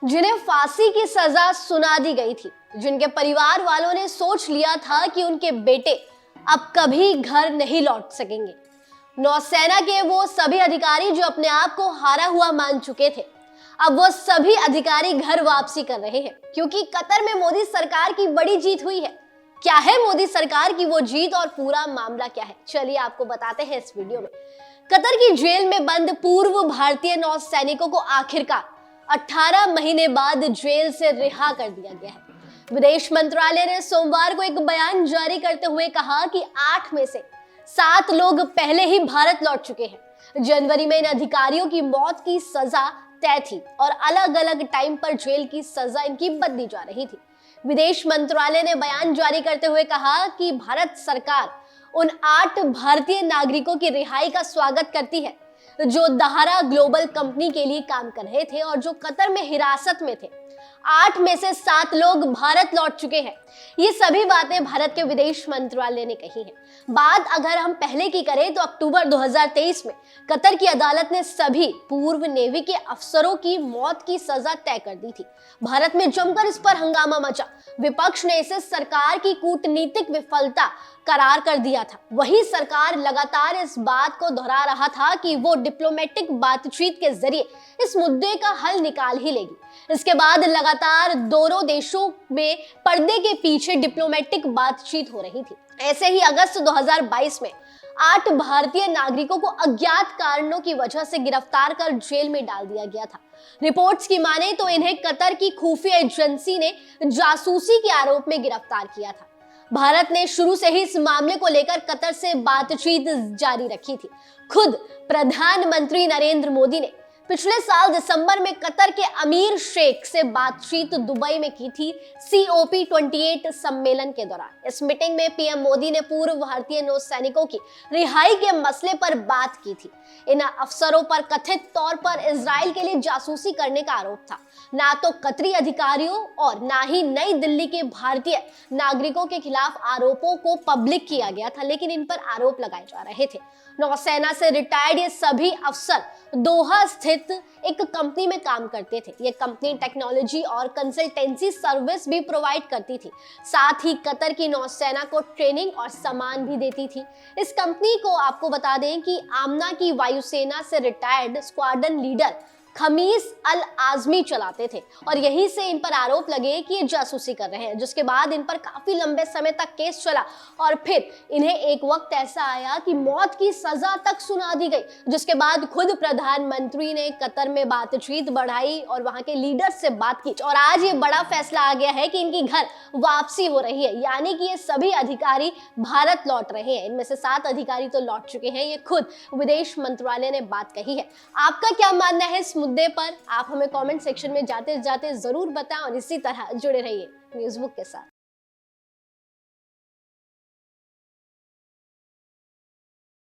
जिन्हें फांसी की सजा सुना दी गई थी, जिनके परिवार वालों ने सोच लिया था कि उनके बेटे अब कभी घर नहीं लौट सकेंगे। नौसेना के वो सभी अधिकारी जो अपने आप को हारा हुआ मान चुके थे, अब वो सभी अधिकारी घर वापसी कर रहे हैं, क्योंकि कतर में मोदी सरकार की बड़ी जीत हुई है। क्या है मोदी सरकार की वो जीत और पूरा मामला क्या है, चलिए आपको बताते हैं इस वीडियो में। कतर की जेल में बंद पूर्व भारतीय नौसैनिकों को आखिरकार 18 महीने बाद जेल से रिहा कर दिया गया है। विदेश मंत्रालय ने सोमवार को एक बयान जारी करते हुए कहा कि 8 में से 7 लोग पहले ही भारत लौट चुके हैं। जनवरी में इन अधिकारियों की मौत की सजा तय थी और अलग अलग टाइम पर जेल की सजा इनकी बदली जा रही थी। विदेश मंत्रालय ने बयान जारी करते हुए कहा कि भारत सरकार उन 8 भारतीय नागरिकों की रिहाई का स्वागत करती है जो दहारा ग्लोबल कंपनी के लिए काम कर रहे थे और जो कतर में हिरासत में थे। 8 में से 7 लोग भारत लौट चुके हैं। ये सभी बातें भारत के विदेश मंत्रालय ने कही हैं। बात अगर हम पहले की करें तो अक्टूबर 2023 में कतर की अदालत ने सभी पूर्व नेवी के अफसरों की मौत की सजा तय कर दी थी। भारत में जमकर इस पर हंगामा मचा। विपक्ष ने इसे सरकार की कूटनीतिक विफलता करार कर दिया था। वही सरकार लगातार इस बात को दोहरा रहा था कि वो डिप्लोमेटिक बातचीत के जरिए इस मुद्दे का हल निकाल ही लेगी। इसके बाद लगातार दोनों देशों में पर्दे के पीछे डिप्लोमेटिक बातचीत हो रही थी। ऐसे ही अगस्त 2022 में 8 भारतीय नागरिकों को अज्ञात कारणों की वजह से गिरफ्तार कर जेल में डाल दिया गया था। रिपोर्ट्स की माने तो इन्हें कतर की खुफिया एजेंसी ने जासूसी के आरोप में गिरफ्तार किया था। भारत ने शुरू से ही इस मामले को लेकर कतर से बातचीत जारी रखी थी। खुद प्रधानमंत्री नरेंद्र मोदी ने पिछले साल दिसंबर में कतर के अमीर शेख से बातचीत दुबई में की थी COP28 सम्मेलन के दौरान। इस मीटिंग में पीएम मोदी ने पूर्व भारतीय नौसैनिकों की रिहाई के मसले पर बात की थी। इन अफसरों पर कथित तौर पर इजराइल के लिए जासूसी करने का आरोप था। ना तो कतरी अधिकारियों और ना ही नई दिल्ली के भारतीय नागरिकों के खिलाफ आरोपों को पब्लिक किया गया था, लेकिन इन पर आरोप लगाए जा रहे थे। नौसेना से रिटायर्ड ये सभी अफसर दोहा स्थित एक कंपनी में काम करते थे। ये कंपनी टेक्नोलॉजी और कंसल्टेंसी सर्विस भी प्रोवाइड करती थी। साथ ही कतर की नौसेना को ट्रेनिंग और सामान भी देती थी। इस कंपनी को आपको बता दें कि आमना की वायुसेना से रिटायर्ड स्क्वाड्रन लीडर खमीस अल आजमी चलाते थे और यहीं से इन पर आरोप लगे कि ये जासूसी कर रहे हैं, जिसके बाद इन पर काफी लंबे समय तक केस चला और फिर इन्हें एक वक्त ऐसा आया कि मौत की सजा तक सुना दी गई, जिसके बाद खुद प्रधानमंत्री ने कतर में बातचीत बढ़ाई और वहां के लीडर से बात की और आज ये बड़ा फैसला आ गया है कि इनकी घर वापसी हो रही है, यानी कि ये सभी अधिकारी भारत लौट रहे हैं। इनमें से 7 अधिकारी तो लौट चुके हैं, ये खुद विदेश मंत्रालय ने बात कही है। आपका क्या मानना है इस मुद्दे पर? आप हमें कमेंट सेक्शन में जाते जाते जरूर बताएं और इसी तरह जुड़े रहिए न्यूज़बुक के साथ।